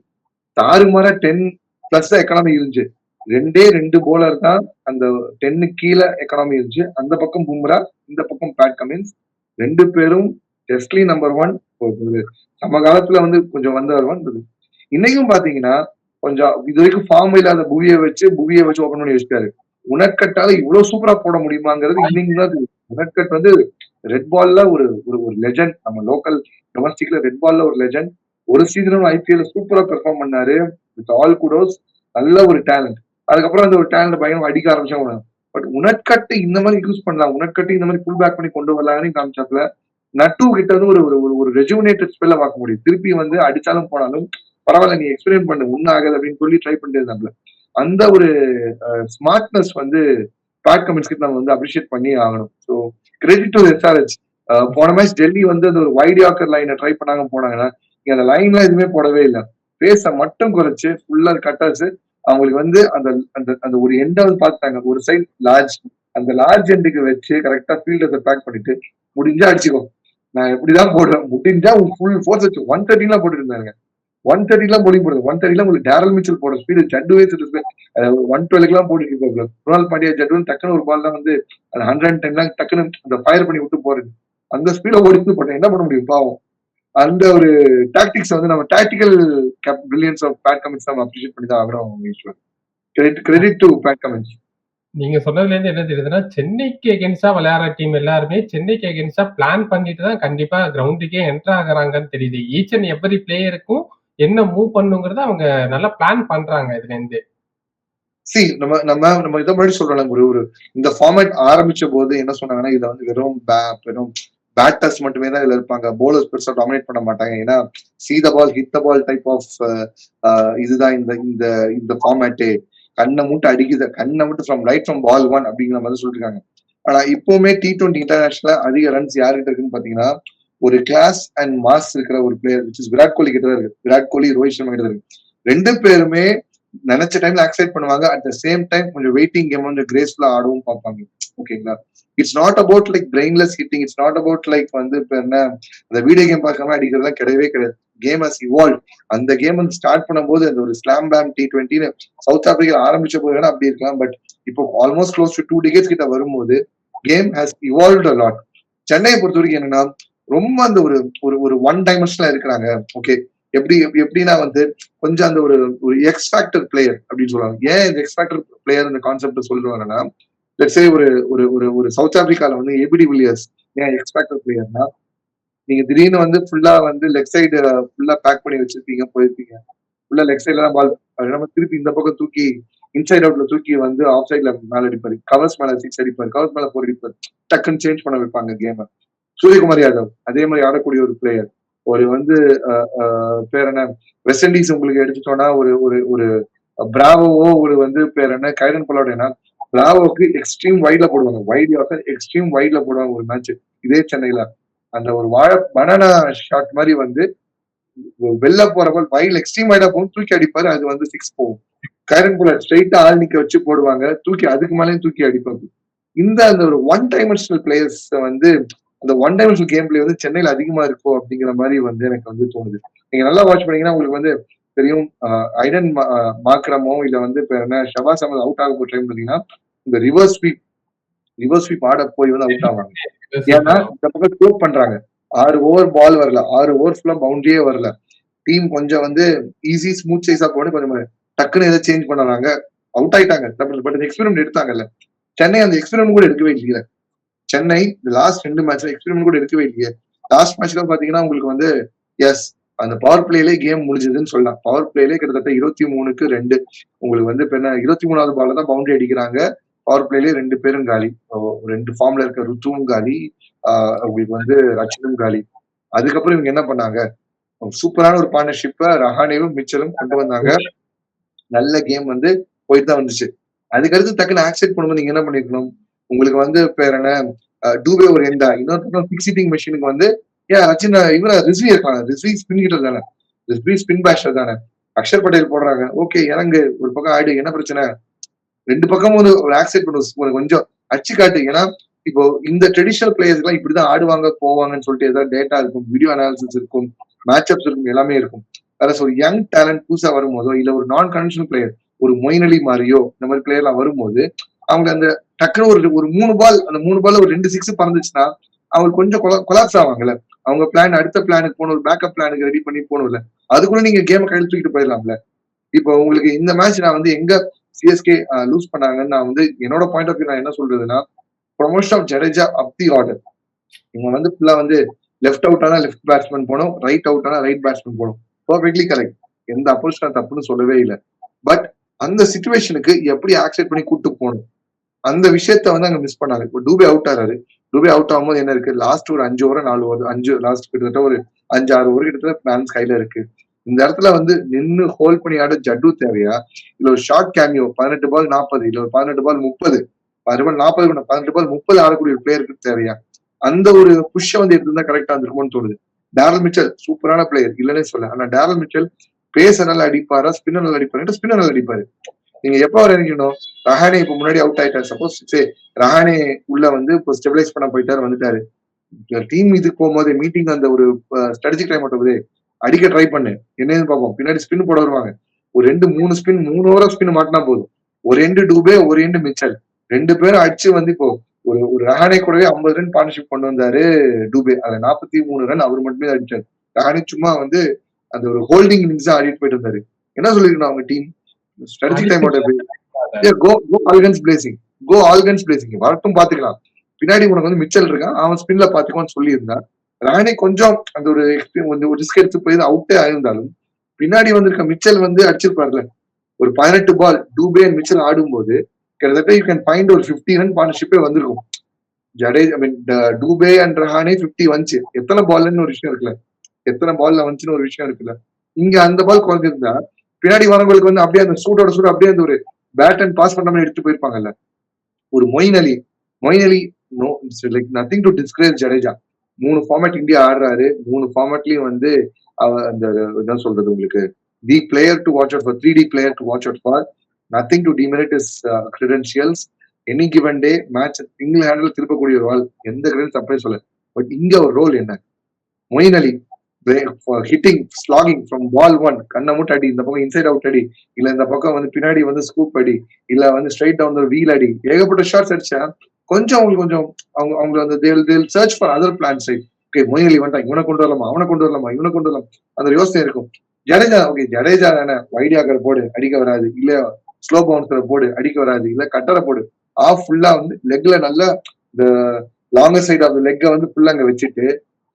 தாறுமாறா 10 பிளஸ் தான் எக்கானமி இருந்துச்சு. 2 போலர் தான் அந்த 10 கீழ எக்கானமி இருந்துச்சு. அந்த பக்கம் பும்ரா, இந்த பக்கம் பேட் கமின்ஸ். 2 பேரும் டெஸ்ட்லயும் நம்பர் 1. ஒரு சமகாலத்துல வந்து கொஞ்சம் வந்தவர் வந்தது. இன்னைக்கும் பாத்தீங்கன்னா, கொஞ்சம் இதுவரைக்கும் ஃபார்ம் இல்லாத புவிய வச்சு ஓப்பன் பண்ணி வச்சுட்டாரு. உனக்கட்டால இவ்வளவு சூப்பரா போட முடியுமாங்கிறது இன்னைக்கு தான் தெரியுது. உனக்கட் வந்து ரெட் பால்ல ஒரு ஒரு ஒரு லெஜண்ட். நம்ம லோக்கல் டொமஸ்டிக்ல ரெட் பால்ல ஒரு லெஜண்ட். ஒரு சீசனும் ஐபிஎல் சூப்பரா பெர்ஃபார்ம் பண்ணாரு. With all kudos. நல்ல ஒரு டேலண்ட். அதுக்கப்புறம் அந்த ஒரு டேலண்ட் பயங்கரமா அடிக்க ஆரம்பிச்சாங்க. பட் உனக்கட்டு இந்த மாதிரி யூஸ் பண்ணலாம். உனக்கட்டு இந்த மாதிரி புல் பேக் பண்ணி கொண்டு வரலாம்னு காமிச்சாப்ல. நட்டு கிட்ட வந்து ஒரு ஒரு ஒரு ரெஜுவினேட்டட் ஸ்பெல்ல பார்க்க முடியும். திருப்பி வந்து அடிச்சாலும் போனாலும் பரவாயில்ல நீ எக்ஸ்பெரிமெண்ட் பண்ணு ஒன்னும் ஆகாது அப்படின்னு சொல்லி ட்ரை பண்ணிட்டு இருந்தாப்ல. அந்த ஒரு ஸ்மார்ட்னஸ் வந்து பேட் கமின்ஸ் கிட்ட நம்ம வந்து அப்ரிஷியேட் பண்ணி ஆகணும். So credit to SRH. போன மேட்ச் டெல்லி வந்து அந்த ஒரு வைட் யாக்கர் லைனை ட்ரை பண்ணாங்க போனாங்கன்னா இங்க அந்த லைன்லாம் எதுவுமே போடவே இல்லை. பேஸ மட்டும் குறைச்சு ஃபுல்லா கட்டாச்சு. அவங்களுக்கு வந்து அந்த அந்த அந்த ஒரு எண்டை வந்து பார்த்துட்டாங்க. ஒரு சைட் லார்ஜ் அந்த லார்ஜ் எண்டுக்கு வச்சு கரெக்டா ஃபீல்டத்தை பேக் பண்ணிட்டு முடிஞ்சா அடிச்சுக்கோ. நான் எப்படிதான் போடுறேன் முடிஞ்சா ஃபுல் ஃபோர்ஸ் வச்சு 130 போட்டுட்டு இருந்தாங்க. 130 போலிங் போடுறது 130 உங்களுக்கு டேரல் மிச்சல் போட ஸ்பீடு ஜட்டுவே 112 போட்டுட்டு இருக்காங்க. குணால் பாண்டியா ஜட்டு டக்குன்னு ஒரு பால் தான் வந்து 110 டக்குன்னு அந்த ஃபயர் பண்ணி விட்டு போறது. அந்த ஸ்பீட ஓடிட்டு போட்டேன் என்ன பண்ண முடியும் பாவம். அந்த ஒரு டாக்டிக்ஸ் வந்து நம்ம tactical brilliance of Pat Cummins நம்ம அப்ரிஷியேட் பண்ணி தான் ஆகணும். Credit to Pat Cummins.
நீங்க சொன்னதுல இருந்து என்ன தெரியுதுன்னா, சென்னைக்கு எகென்ஸ்டா விளையாடுற டீம் எல்லாருமே சென்னைக்கு எகென்ஸ்டா பிளான் பண்ணிட்டு தான் கண்டிப்பா கிரவுண்டுக்கே என்டர் ஆகுறாங்கன்னு தெரியுது. ஈச் அண்ட் எவ்ரி பிளேயருக்கும் என்ன மூவ் பண்ணுங்கிறத அவங்க நல்லா பிளான் பண்றாங்க இதுல இருந்து.
சி நம்ம நம்ம நம்ம இதை முன்னாடி சொல்றோம் ஒரு ஒரு இந்த ஃபார்மேட் ஆரம்பிச்ச போது என்ன சொன்னாங்கன்னா இதுல வந்து வெறும் பேட்டர்ஸ் மட்டுமே தான் இதுல இருப்பாங்க. போலர்ஸ் பெருசா டாமினேட் பண்ண மாட்டாங்க. ஏன்னா see the ball hit the ball type of இதுதான் இந்த இந்த இந்த ஃபார்மேட்டே. கண்ணை மட்டும் அடிக்குது கண்ணை மட்டும் ஃப்ரம் பால் 1 அப்படிங்கிற மாதிரி சொல்லிருக்காங்க. ஆனா இப்பவுமே T20 இன்டர்நேஷனல் அதிக ரன்ஸ் யாருக்கிட்ட இருக்குன்னு பாத்தீங்கன்னா ஒரு கிளாஸ் அண்ட் மாஸ் இருக்கிற ஒரு player which is Virat Kohli கிட்ட தான் இருக்கு. விராட் கோலி ரோஹித் சர்மா கிட்ட இருக்கு. 2 பேருமே நினைச்ச டைம்ல ஆக்சைட் பண்ணுவாங்க. அட் த சேம் டைம் கொஞ்சம் வெயிட்டிங் கேம் கொஞ்சம் கிரேஸ்ஃபுல்லா ஆடவும் பார்ப்பாங்க. ஓகேங்களா? It's not about like brainless hitting. It's not about like வந்து இப்ப என்ன அந்த வீடியோ கேம் பார்க்காம அடிக்கிறதுலாம் கிடையவே கிடையாது. Game has evolve. அந்த கேம் வந்து ஸ்டார்ட் பண்ணும்போது அந்த ஒரு ஸ்லாம் பேம் T20 சவுத் ஆப்பிரிக்கா ஆரம்பிச்ச போது வேணா அப்படி இருக்கலாம். பட் இப்போ ஆல்மோஸ்ட் க்ளோஸ் டு 2 டிகேட்ஸ் கிட்ட வரும்போது game has evolved a lot. சென்னையை பொறுத்த வரைக்கும் என்னன்னா ரொம்ப அந்த ஒரு ஒரு ஒன் டைமென்ஷனலா இருக்கிறாங்க. ஓகே எப்படின்னா வந்து கொஞ்சம் அந்த ஒரு ஒரு எக்ஸ் ஃபேக்டர் பிளேயர் அப்படின்னு சொல்லுவாங்க. ஏன் இந்த எக்ஸ் ஃபேக்டர் பிளேயர் இந்த கான்செப்ட் சொல்லுவாங்கன்னா லெட்ஸே ஒரு ஒரு ஒரு ஒரு சவுத் ஆப்பிரிக்கால வந்து ஏபிடி வில்லியர்ஸ் ஏன் எக்ஸ் ஃபேக்டர் பிளேயர்னா நீங்க திடீர்னு வந்து ஃபுல்லா வந்து லெக் சைடு ஃபுல்லா பேக் பண்ணி வச்சிருப்பீங்க போயிருப்பீங்க. ஃபுல்லா லெக் சைட்ல தான் பால் நம்ம திருப்பி இந்த பக்கம் தூக்கி இன்சைட் அவுட்ல தூக்கி வந்து ஆஃப் சைட்ல மேல அடிப்பாரு. கவர்ஸ் மேல 6 அடிப்பாரு. கவர்ஸ் மேல 4 அடிப்பாரு. டக்குன்னு சேஞ்ச் பண்ண வைப்பாங்க கேம. சூரியகுமார் யாதவ் அதே மாதிரி ஆடக்கூடிய ஒரு பிளேயர். ஒரு வந்து பேர் என்ன வெஸ்ட் இண்டீஸ் உங்களுக்கு எடுத்துட்டோம்னா ஒரு ஒரு ஒரு பிராவோவோ ஒரு வந்து பேர் என்ன கைடன் பலாடேனா பிராவோக்கு எக்ஸ்ட்ரீம் வைட்ல போடுவாங்க. வைட் எக்ஸ்ட்ரீம் வைட்ல போடுவாங்க ஒரு மேட்ச். இதே சென்னையில அந்த ஒரு பனானா ஷாட் மாதிரி வந்து வெளில போற பால் வைட்ல எக்ஸ்ட்ரீம் வைடா போகும் தூக்கி அடிப்பாரு. அது வந்து 6 போகும். கைரன் புலர் ஸ்ட்ரெயிட்டா ஆள் நிக்க வச்சு போடுவாங்க. தூக்கி அதுக்கு மேலேயும் தூக்கி அடிப்பாங்க. இந்த அந்த ஒரு ஒன் டைமென்ஷனல் பிளேயர்ஸ் வந்து அந்த ஒன் டைமென்ஷனல் கேம் பிளே வந்து சென்னையில அதிகமா இருக்கும் அப்படிங்கிற மாதிரி வந்து எனக்கு வந்து தோணுது. நீங்க நல்லா வாட்ச் பண்ணீங்கன்னா உங்களுக்கு வந்து தெரியும். ஐடன் மாக்ரமோ இல்ல வந்து இப்ப என்ன ஷபாஸ் அகமது அவுட் ஆக போற டைம் பாத்தீங்கன்னா இந்த ரிவர்ஸ் ஸ்வீப் ஆட போய் வந்து அவுட் ஆவாங்க. ஏன்னா இந்த பக்கம் ஸ்கோப் பண்றாங்க. 6 ஓவர் பால் வரல. 6 ஓவர் ஃபுல்லா பவுண்டரியே வரல. டீம் கொஞ்சம் வந்து ஈஸி ஸ்மூத் சைஸா போட்டு கொஞ்சம் டக்குன்னு எதை சேஞ்ச் பண்ணாங்க. அவுட் ஆயிட்டாங்க. But experiment எடுத்தாங்கல்ல. சென்னை அந்த எக்ஸ்பெரிமெண்ட் கூட எடுக்கவே இல்லையே. சென்னை லாஸ்ட் 2 மேட்ச்ல எக்ஸ்பெரிமெண்ட் கூட எடுக்கவே இல்லையே. லாஸ்ட் மேட்ச்ல பாத்தீங்கன்னா உங்களுக்கு வந்து எஸ் அந்த பவர் பிளேலே கேம் முடிஞ்சதுன்னு சொல்லலாம். பவர் பிளேலே கிட்டத்தட்ட 23க்கு 2 உங்களுக்கு வந்து இப்ப என்ன 23வது பால்ல தான் பவுண்டரி அடிக்கிறாங்க. பவர் பிளேலே 2 பேரும் காலி. 2 ஃபார்ம்ல இருக்க ருத்துவும் காலி. உங்களுக்கு வந்து ரச்சினும் காலி. அதுக்கப்புறம் இவங்க என்ன பண்ணாங்க சூப்பரான ஒரு பார்ட்னர்ஷிப்ப ரஹானேவும் மிச்சலும் கொண்டு வந்தாங்க. நல்ல கேம் வந்து போயிட்டு தான் வந்துச்சு. அதுக்கடுத்து டக்குன்னு ஆக்செப்ட் பண்ணும்போது நீங்க என்ன பண்ணிருக்கணும் உங்களுக்கு வந்து பேர் என்ன டூபே ஒரு எண்டா, இன்னொரு பக்கம் ஃபிக்ஸிட்டிங் மெஷினுக்கு வந்து ஏன் ரச்சின் இவர ரிஸ்வி இருக்கலாம், ரிஸ்வி ஸ்பின் ஹிட்டர் தானே, ரிஸ்வி ஸ்பின் பேஷர் தானே, அக்ஷர் பட்டேல் போடுறாங்க, ஓகே இறங்கு ஒரு பக்கம் ஆடு, என்ன பிரச்சனை, ரெண்டு பக்கமும் ஒரு ஆக்செப்ட் பண்ணுவோம், கொஞ்சம் அச்சு காட்டு. ஏன்னா இப்போ இந்த ட்ரெடிஷனல் பிளேயர்ஸ் எல்லாம் இப்படிதான் ஆடுவாங்க போவாங்கன்னு சொல்லிட்டு ஏதாவது டேட்டா இருக்கும், வீடியோ அனாலிசிஸ் இருக்கும், மேட்ச் அப்ஸ் இருக்கும், எல்லாமே இருக்கும். வேற ஒரு யங் டேலண்ட் புதுசா வரும்போதோ இல்ல ஒரு நான் கன்வென்ஷனல் பிளேயர் ஒரு மொயின் அலி மாதிரியோ இந்த மாதிரி பிளேயர் எல்லாம் வரும்போது அவங்க அந்த டக்குனு ஒரு 3 பால், அந்த 3 பால் ஒரு 2 6 பறந்துச்சுன்னா அவங்க கொஞ்சம் கொலாப்ஸ் ஆவாங்கல்ல. அவங்க பிளான் அடுத்த பிளானுக்கு போகணும், ஒரு பேக்கப் பிளானுக்கு ரெடி பண்ணி போகணும்ல. அதுக்குள்ள நீங்க கேம் கையில் தூக்கிட்டு போயிடலாம்ல. இப்போ உங்களுக்கு இந்த மேட்ச் நான் வந்து எங்க சிஎஸ்கே லூஸ் பண்ணாங்கன்னு நான் வந்து என்னோட பாயிண்ட் ஆஃப் வியூ நான் என்ன சொல்றதுன்னா, promotion of Jadeja up the order. இவங்க வந்து ஃபுல்லா வந்து லெஃப்ட் அவுட் ஆனா லெஃப்ட் பேட்ஸ்மேன் போனோம், ரைட் அவுட் ஆனா ரைட் பேட்ஸ்மேன் போனோம். Perfectly correct. எந்த அப்ரோச் நான் தப்புன்னு சொல்லவே இல்லை. பட் அந்த சிச்சுவேஷனுக்கு எப்படி ஆக்செப்ட் பண்ணி கூட்டு போகணும், அந்த விஷயத்த வந்து அங்க மிஸ் பண்ணாங்க. இப்போ டூபே அவுட் ஆறாரு. டூபே அவுட் ஆகும்போது என்ன இருக்கு, லாஸ்ட் ஒரு 5 ஓவர் 4 ஓவர் 5 லாஸ்ட் கிட்டத்தட்ட ஒரு 5-6 ஓவர் கிட்டத்தட்ட பிளான்ஸ் கையில இருக்கு. இந்த இடத்துல வந்து நின்னு ஹோல்ட் பண்ணி ஆட ஜட்டு தேவையா, இல்ல ஒரு ஷார்ட் கேமியோ 18 பால் 40 இல்ல ஒரு 18 பால் 30 40 18 பால் 30 ஆடக்கூடிய ஒரு பிளேயருக்கு தேவையா, அந்த ஒரு புஷ்ஷ வந்து எடுத்திருந்தா கரெக்டா இருந்திருக்கும்னு தோணுது. டேரல் மிச்சல் சூப்பரான பிளேயர் இல்லன்னே சொல்ல, ஆனா டேரல் மிச்சல் பேச நல்லா அடிப்பாரா, ஸ்பின்னர் நல்லா அடிப்பாரு, ஸ்பின்னர் நல்லா அடிப்பாரு. நீங்க எப்ப வர இறங்கணும், ரஹானே இப்ப முன்னாடி அவுட் ஆயிட்டாரு, சப்போஸ் ரஹானே உள்ள வந்து இப்போ ஸ்டெபிலைஸ் பண்ண போயிட்டாரு, வந்துட்டாரு. டீம் இதுக்கு போகும்போது மீட்டிங் அந்த ஒரு ஸ்ட்ராட்டஜிக் டைம் அவுட் போது அடிக்க ட்ரை பண்ணு, என்னன்னு பார்ப்போம், பின்னாடி ஸ்பின் போட வருவாங்க, ஒரு 2-3 ஸ்பின் 3 ஓவர் ஸ்பின் மாட்டினா போதும், ஒரு எண்டு டூபே ஒரு எண்டு மிச்சல், 2 பேரும் அடிச்சு வந்து இப்போ ஒரு ஒரு ரஹானே கூடவே 50 ரன் பார்ட்னர்ஷிப் கொண்டு வந்தாரு டூபே, அதுல 43 ரன் அவர் மட்டுமே அடிச்சாரு. ரஹானே சும்மா வந்து அந்த ஒரு ஹோல்டிங் இன்னிங்ஸ் ஆடிட்டு போயிட்டு இருந்தாரு. என்ன சொல்லிருக்கணும் அவங்க team, strategy time out go all guns blazing, go all guns blazing வரட்டும் பாத்துக்கலாம், பின்னாடி உனக்கு வந்து மிச்சல் இருக்கான், அவன் ஸ்பின்ல பாத்துக்கோன்னு சொல்லி இருந்தான். ராணி கொஞ்சம் அந்த ஒரு ஒரு ரிஸ்க் எடுத்து போய் அவுட்டே ஆயிருந்தாலும் பின்னாடி வந்திருக்க மிச்சல் வந்து அடிச்சிருப்பார்ல. ஒரு 18 பால் டூபே அண்ட் மிச்சல் ஆடும்போது கிட்டத்தட்ட யூ கேன் ஃபைண்ட் ஒரு 50 ரன் பார்ட்னர்ஷிப்பே வந்திருக்கும். ஜடேஜா ஐ மீன் டூபே அண்ட் ரஹானே 50 வந்துச்சு, எத்தனை பால்னு ஒரு விஷயம் இருக்குல்ல, எத்தனை பால்ல வந்துச்சுன்னு ஒரு விஷயம் இருக்குல்ல. இங்க அந்த பால் குறைஞ்சிருந்தா பின்னாடி வரவங்களுக்கு வந்து அப்படியே அந்த சூட்டோட சூட் அப்படியே அந்த ஒரு பேட் அண்ட் பாஸ் பண்ண மாதிரி எடுத்து போயிருப்பாங்கல்ல. ஒரு Moeen Ali no like nothing to discourage Jadeja. 3 format India ஆடுறாரு, 3 ஃபார்மேட்லயும் வந்து அந்த என்ன சொல்றது உங்களுக்கு, the player to watch out for, 3D player to watch out for, nothing to demerit his credentials. Any given day match single handle திருப்பக்கூடிய ஒரு ஆள், எந்த கிரெடிட் தப்பே சொல்ல. பட் இங்க ஒரு ரோல் என்ன, மொயின் அலி ஹிட்டிங் ஸ்லாகிங் ஃப்ரம் பால் 1 கண்ணை மூட்டு அடி, இந்த பக்கம் இன்சைட் அவுட் அடி, இல்ல இந்த பக்கம் வந்து பின்னாடி வந்து ஸ்கூப் அடி, இல்ல வந்து ஸ்ட்ரைட் டவுன் வீல் அடி, ஏகப்பட்ட ஷாட்ஸ் அடிச்சா கொஞ்சம் அவங்களுக்கு கொஞ்சம் அவங்க அந்த they'll search for other plan side. Okay Moeen Ali வந்துட்டான், இவனை கொண்டு வரலாமா, அவனை கொண்டு வரலாமா, இவனை கொண்டு வரலாம், அந்த யோசனை இருக்கும். ஜடேஜா ஓகே ஜடேஜா தானே, வைடியாக்கர் போடு அடிக்க வராது, இல்ல ஸ்லோ பவுன்சரை போடு அடிக்க வராது, இல்ல கட்டரை போடு, ஆஃப் ஃபுல்லா வந்து லெக்ல நல்லா இந்த லாங்கர் சைட் ஆஃப் லெக்கை வந்து ஃபுல்லா அங்க வச்சுட்டு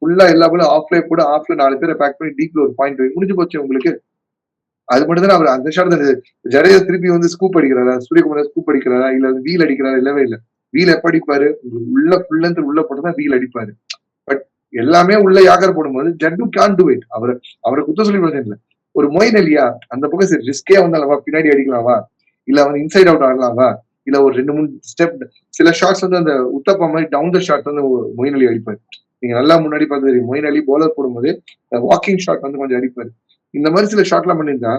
ஃபுல்லா எல்லா போலும் ஆஃப்ல கூட ஆஃப்ல 4 பேரை பேக் பண்ணி டீப்ல ஒரு பாயிண்ட் முடிஞ்சு போச்சு உங்களுக்கு. அது மட்டும் தான் அவர் அந்த ஷாட் ஜடேஜா திருப்பி வந்து ஸ்கூப் அடிக்கிறாரா, சூரியகுமார் ஸ்கூப் அடிக்கிறாரா, இல்ல வீல் அடிக்கிறாரா, இல்லவே இல்லை. வீல் எப்ப அடிப்பாரு, உள்ள ஃபுல்ல உள்ள போட்டுதான் வீல் அடிப்பாரு. பட் எல்லாமே உள்ள யாக்கர் போடும்போது ஜட்டு கேன் டு இட். அவரை குத்த சொல்லி பிரச்சனை இல்லை. ஒரு மொயின் அலியா அந்த பக்கம் சரி ரிஸ்கே வந்தாலவா, பின்னாடி அடிக்கலாமா, இல்ல வந்து இன்சைட் அவுட் ஆடலாமா, இல்ல ஒரு 2-3 ஸ்டெப், சில ஷாட்ஸ் வந்து அந்த உத்தப்பா மாதிரி டவுன் த ஷாட் வந்து மொயின் அலி அடிப்பாரு. நீங்க நல்லா முன்னாடி பார்த்து தெரியும், மொயின் அலி போலர் போடும்போது வாக்கிங் ஷாட் வந்து கொஞ்சம் அடிப்பாரு. இந்த மாதிரி சில ஷாட் எல்லாம் பண்ணியிருந்தா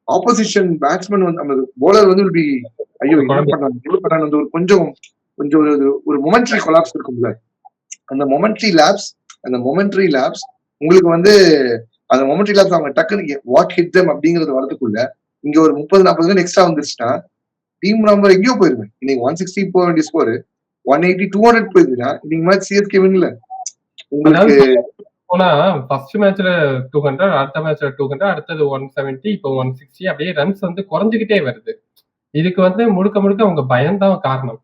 ஆப்போசிஷன் பேட்ஸ்மேன் வந்து அந்த போலர் வந்து ஐயோ என்ன பண்ணாங்க வந்து ஒரு கொஞ்சம் கொஞ்சம் ஒரு மொமெண்ட்ரி கொலாப்ஸ் இருக்கும்ல, அந்த மொமெண்ட்ரி லேப்ஸ் உங்களுக்கு வந்து அந்த மொமெண்ட்ரி லேப்ஸ் அவங்க டக்குன்னு வாட் ஹிட் தம் அப்படிங்கிறது வரதுக்குள்ள இங்க ஒரு 30-40 ரன் எக்ஸ்ட்ரா வந்துருச்சுன்னா டீம் நம்பர் எங்கேயோ போயிருவேன். இன்னைக்கு 160 போக வேண்டிய ஸ்கோர் 180 200 போயிருந்தா இன்னைக்கு மேட்ச் சிஎஸ்கே வின்ல. உங்களுக்கு
போனா ஃபர்ஸ்ட் மேட்ச்ல 200, அடுத்த மேட்ச்ல 200, அடுத்தது 170, இப்போ 160, அப்படியே ரன்ஸ் வந்து குறைஞ்சுக்கிட்டே வருது. இதுக்கு வந்து முழுக்க முழுக்க அவங்க பயம் தான் காரணம்.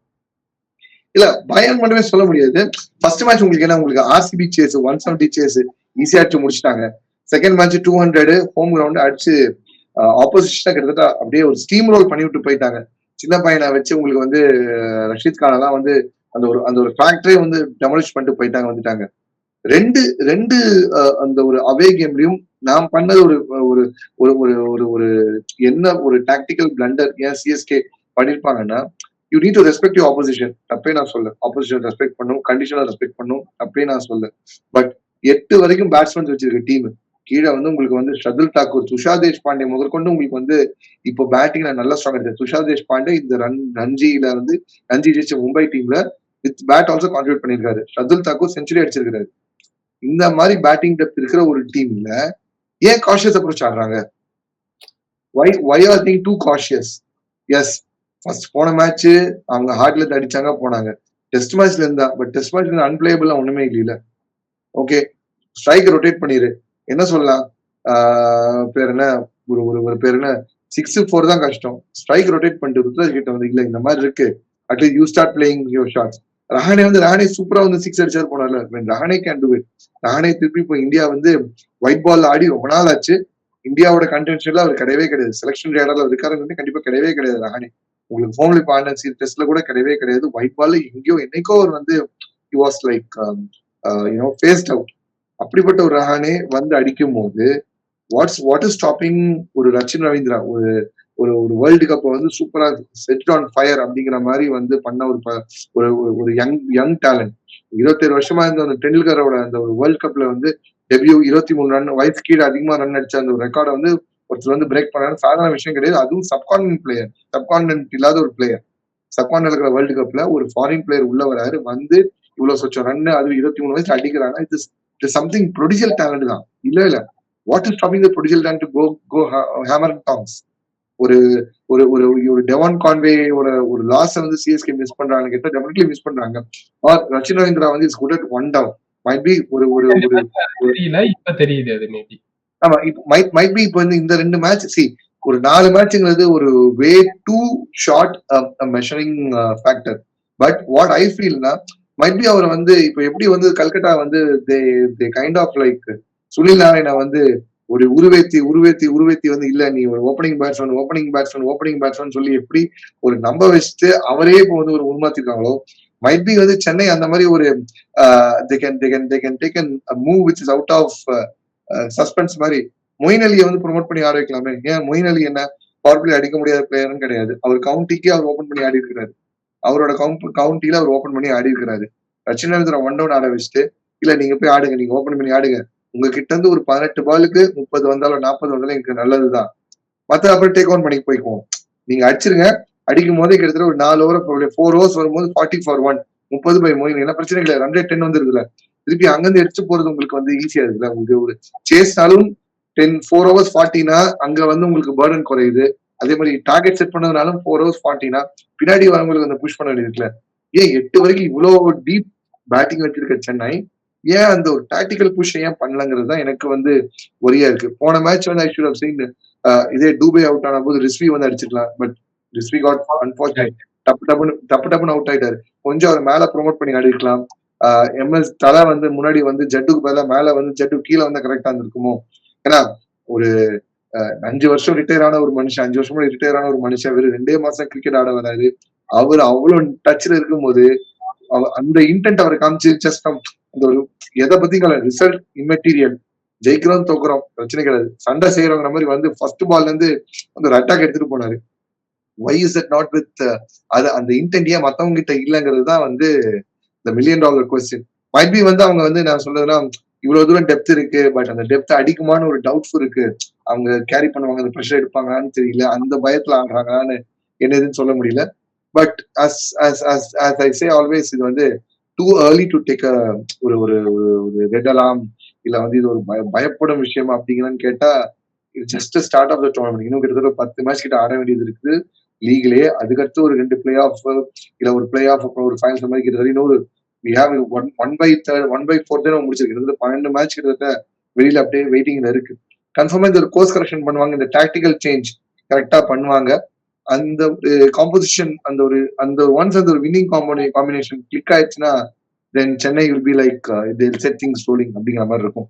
இல்ல பயம் மட்டுமே சொல்ல முடியாது. ஃபர்ஸ்ட் மேட்ச் உங்களுக்கு என்ன, உங்களுக்கு ஆர்சிபி சேஸ் 170 சேஸ் ஈஸியா அடிச்சு முடிச்சிட்டாங்க. செகண்ட் மேட்ச் 200 ஹோம் கிரவுண்ட் அடிச்சு ஆப்போசிஷனா கிட்டத்தட்ட அப்படியே ஒரு ஸ்டீம் ரோல் பண்ணி விட்டு போயிட்டாங்க. சின்ன பையனை வச்சு உங்களுக்கு வந்து ரஷீத் கான் எல்லாம் வந்து அந்த ஒரு ஃபேக்டரே வந்து டெமாலிஷ் பண்ணிட்டு போயிட்டாங்க, வந்துட்டாங்க. ரெண்டு அந்த ஒரு அவே கேம்லயும் நாம் பண்ணது ஒரு ஒரு ஒரு ஒரு ஒரு என்ன ஒரு டாக்டிக்கல் பிளண்டர் ஏன் சிஎஸ்கே பண்ணிருப்பாங்கன்னா, you need to respect your opposition. தப்பே நான் சொல்ல. ஆப்போசிஷன் ரெஸ்பெக்ட் பண்ணும், கண்டிஷனை ரெஸ்பெக்ட் பண்ணும். தப்பே நான் சொல்ல. பட் 8 வரைக்கும் பேட்ஸ்மேன்ஸ் வச்சிருக்க டீம். கீழே வந்து உங்களுக்கு வந்து ஷர்துல் தாக்கூர், துஷார் தேஷ்பாண்டே முதற்கொண்டு உங்களுக்கு வந்து இப்போ பேட்டிங்ல நல்லா ஸ்ட்ராங் இருக்கு. துஷார் தேஷ்பாண்டே இந்த ரஞ்சியில வந்து ரஞ்சி ஜெயிச்ச மும்பை டீம்ல வித் பேட் ஆல்சோ கான்ட்ரிபியூட் பண்ணிருக்காரு. ஷர்துல் தாக்கூர் செஞ்சுரி அடிச்சிருக்காரு. இந்த மாதிரி பேட்டிங் டெப்த் இருக்கிற ஒரு டீம்ல ஏன் காஷியஸ் அப்ரோச் ஆடுறாங்க? why are they too cautious? Yes, first போன மேட்ச் அவங்க ஹார்ட்ல அடிச்சாங்க போனாங்க. டெஸ்ட் மேட்ச்ல இருந்தா, பட் டெஸ்ட் மேட்ச்ல அன்பிளேபிள் ஒண்ணுமே இல்ல. ஓகே, ஸ்ட்ரைக் ரொட்டேட் பண்ணிரு. என்ன சொல்லலாம்? பேர் என்ன, ஒரு ஒரு பேர் என்ன, 6-4 தான் கஷ்டம். ஸ்ட்ரைக் ரொட்டேட் பண்ணிட்டு ருத்ராஜ் கிட்ட வந்து இல்ல இந்த மாதிரி இருக்கு, at least you start playing your shots. Rahane சூப்பரா வந்து 6 அடிச்சாரு போனால. Rahane can do it. Rahane திருப்பி இப்போ இந்தியா வந்து ஒயிட் பால் ஆடி ரொம்ப நாள் ஆச்சு. இந்தியாவோட கண்டென்ஷன்ல அவர் கிடையவே கிடையாது. செலக்ஷன் ரேடர்ல இருக்காருன்னு கண்டிப்பா கிடையவே கிடையாது ரஹானே. உங்களுக்கு ஹோம்ல இப்போ ஆடின டெஸ்ட்ல கூட கிடையவே கிடையாது. ஒயிட் பால் எங்கேயோ என்னைக்கோ அவர் வந்து he was like phased out. அப்படிப்பட்ட ஒரு ரஹானே வந்து அடிக்கும் போது வாட் இஸ் ஸ்டாப்பிங் ஒரு ரச்சின் ரவீந்திரா ஒரு ஒரு ஒரு வேர்ல்டு கப்பை வந்து சூப்பரா செட் ஆன் ஃபயர் அப்படிங்கிற மாதிரி வந்து பண்ண ஒரு ஒரு யங் டேலண்ட். 27 வருஷமா இருந்த அந்த டெண்டுல்கரோட அந்த ஒரு வேர்ல்டு கப்ல வந்து டெபியூ 23 ரன் வயசு கீழே அதிகமா ரன் அடிச்ச அந்த ஒரு ரெக்கார்டை வந்து ஒருத்தர் வந்து பிரேக் பண்ணாரு. சாதாரண விஷயம் கிடையாது. அதுவும் சப்கான்டினென்ட் பிளேயர், சப்கான்டினென்ட் இல்லாத ஒரு பிளேயர். சப்கான்டினென்ட் இருக்கிற வேர்ல்டு கப்ல ஒரு ஃபாரின் பிளேயர் உள்ள வராரு, வந்து இவ்வளவு சொச்சம் ரன், அது 23 வயசுல அடிக்கிறாங்க. இது சம்திங் ப்ரொடிஜியல் டேலண்ட் தான். இல்ல what is stopping the prodigious talent to go hammer tongs? ஒரு ஒரு ஒரு ஒரு டெவான் கான்வேயோட ஒரு லாஸ் வந்து சிஎஸ்கே மிஸ் பண்றாங்க கேட்டா டெஃபினெட்லி மிஸ் பண்றாங்க. ஆர் ரச்சின் ரவீந்திரா வந்து is good at one down. Might be ஒரு ஒரு
தெரியல, இப்ப தெரியுது அது மேபி.
ஆமா, மைட் பி இப்போ வந்து இந்த 2 மேட்ச் ஒரு 4 மேட்ச்ங்கிறது ஒரு way too short measuring factor. But what I ஃபீல்னா மைட் பி அவர் வந்து இப்போ எப்படி வந்து கல்கட்டா வந்து they kind of like Sunil Narayana வந்து ஒரு உருவேத்தி வந்து இல்ல நீ ஒரு ஓப்பனிங் பேட்ஸ்மேன் சொல்லி எப்படி ஒரு நம்ப வச்சுட்டு அவரே இப்போ வந்து ஒரு உருமாத்திருக்காங்களோ, மைட் பி வந்து சென்னை அந்த மாதிரி ஒரு they can take a move which is out of suspense மாதிரி மொயின் அலியை வந்து ப்ரொமோட் பண்ணி ஆட வைக்கலாமே. ஏன் மொயின் அலி என்ன பவர் பிளே அடிக்க முடியாத பிளேயர்னு கிடையாது. அவர் கவுண்டிக்கே அவர் ஓபன் பண்ணி ஆடி இருக்கிறாரு. அவரோட கவுண்டில அவர் ஓபன் பண்ணி ஆடி இருக்கிறாரு. ரச்சின் ரவீந்திரா ஒன் டவுன் ஆட வச்சுட்டு இல்ல நீங்க போய் ஆடுங்க, நீங்க ஓபன் பண்ணி ஆடுங்க, உங்ககிட்ட இருந்து ஒரு 18 பாலுக்கு 30 வந்தாலும் 40 வந்தாலும் எனக்கு நல்லதுதான், மத்த அப்புறம் டேக் ஆன் பண்ணி போய்க்குவோம். நீங்க அடிச்சிருங்க. அடிக்கும் போதே கிட்டத்தட்ட ஒரு 4 ஓவர் 4 ஓவர்ஸ் வரும்போது 40-1 30 பை மொயின், என்ன பிரச்சனை கிடையாது. ரன் ரேட் 10 வந்துருக்குல்ல, திருப்பி அங்கிருந்து எடுத்து போறது உங்களுக்கு வந்து ஈஸியா இருக்குல்ல. உங்களுக்கு ஒரு சேஸ்னாலும் 4 ஓவர்ஸ் 40னா அங்க வந்து உங்களுக்கு பர்டன் குறையுது. அதே மாதிரி டார்கெட் செட் பண்ணதுனாலும் 4 ஓவர்ஸ் 40னா பின்னாடி வரவங்களுக்கு அந்த புஷ் பண்ண வேண்டியது இருக்குல்ல. ஏன் 8 வரைக்கும் இவ்வளவு டீப் பேட்டிங் வச்சிருக்க சென்னை ஏன் அந்த ஒரு டாக்டிக்கல் புஷ் ஏன் பண்ணலங்கிறது தான் எனக்கு வந்து ஒரியா இருக்கு. போன மேட்ச் வந்து ஐ ஷுட் ஹவ் சீன் இதே டூபே அவுட் ஆன போது ரிஸ்வி வந்து அடிச்சிருக்கலாம். பட் ரிஸ்வி காட் அன்பார்ச்சுனேட் டப்புன்னு அவுட் ஆயிட்டாரு. கொஞ்சம் அவர் மேல ப்ரொமோட் பண்ணி ஆடிருக்கலாம். எம்எஸ் தலை வந்து முன்னாடி வந்து ஜட்டுக்கு பதிலா மேல வந்து ஜட்டு கீழே வந்து கரெக்டா இருந்திருக்குமோ. ஏன்னா ஒரு 5 வருஷம் ரிட்டையர் ஆன ஒரு மனுஷன், 5 வருஷம் ரிட்டையர் ஆன ஒரு மனுஷன் வெறும் 2 மாசம் கிரிக்கெட் ஆட வராது. அவர் அவ்வளவு டச்ல இருக்கும்போது அந்த இன்டென்ட் அவரை காமிச்சு ஜஸ்ட் அந்த ஒரு எதை பத்தி ரிசல்ட் இம்மெட்டீரியல், ஜெயிக்கிறோம் தோக்குறோம் பிரச்சனை கிடையாது, சண்டை செய்யறவங்க மாதிரி வந்து ஃபர்ஸ்ட் பால்ல இருந்து அந்த ஒரு அட்டாக் எடுத்துட்டு போனாரு. Why is it not with அது அந்த இன்டென்ட் ஏன் மத்தவங்க கிட்ட இல்லைங்கிறது தான் வந்து இந்த $1 million கொஸ்டின். மைட் பி வந்து அவங்க வந்து நான் சொல்றதுன்னா இவ்வளவு தூரம் டெப்த் இருக்கு, பட் அந்த டெப்த் அடிக்குமான்னு ஒரு டவுட்ஃபுல் இருக்கு. அவங்க கேரி பண்ணுவாங்க, அந்த ப்ரெஷர் எடுப்பாங்களான்னு தெரியல, அந்த பயத்துல ஆடுறாங்களான்னு என்னதுன்னு சொல்ல முடியல. But as I say always, இது வந்து too early to take ஒரு ஒரு ரெட் அலாம் இல்ல வந்து இது ஒரு பயப்படும் விஷயமா அப்படிங்கிறான்னு கேட்டா இது just start of the tournament. இன்னும் கிட்டத்தட்ட 10 மேட்ச் கிட்ட ஆட வேண்டியது இருக்குது லீக்லயே. அதுக்கடுத்து ஒரு 2 பிளே ஆஃப் இல்ல ஒரு பிளே ஆஃப் ஒரு ஃபைனல்ஸ் மாதிரி கிட்டத்தட்ட இன்னொரு we have 1/4 முடிச்சிருக்கு. 12 மேட்ச் கிட்டத்தட்ட வெளியில அப்படியே வெயிட்டிங்ல இருக்கு. கன்ஃபார்மா இந்த ஒரு கோர்ஸ் கரெக்ஷன் பண்ணுவாங்க, இந்த டாக்டிக்கல் சேஞ்ச் கரெக்டா பண்ணுவாங்க. அந்த காம்போசிஷன் அந்த ஒன்ஸ் அந்த ஒரு வின்னிங் காம்பினேஷன் கிளிக் ஆயிடுச்சுன்னா then Chennai will be like they will set things rolling அப்படிங்கிற மாதிரி இருக்கும்.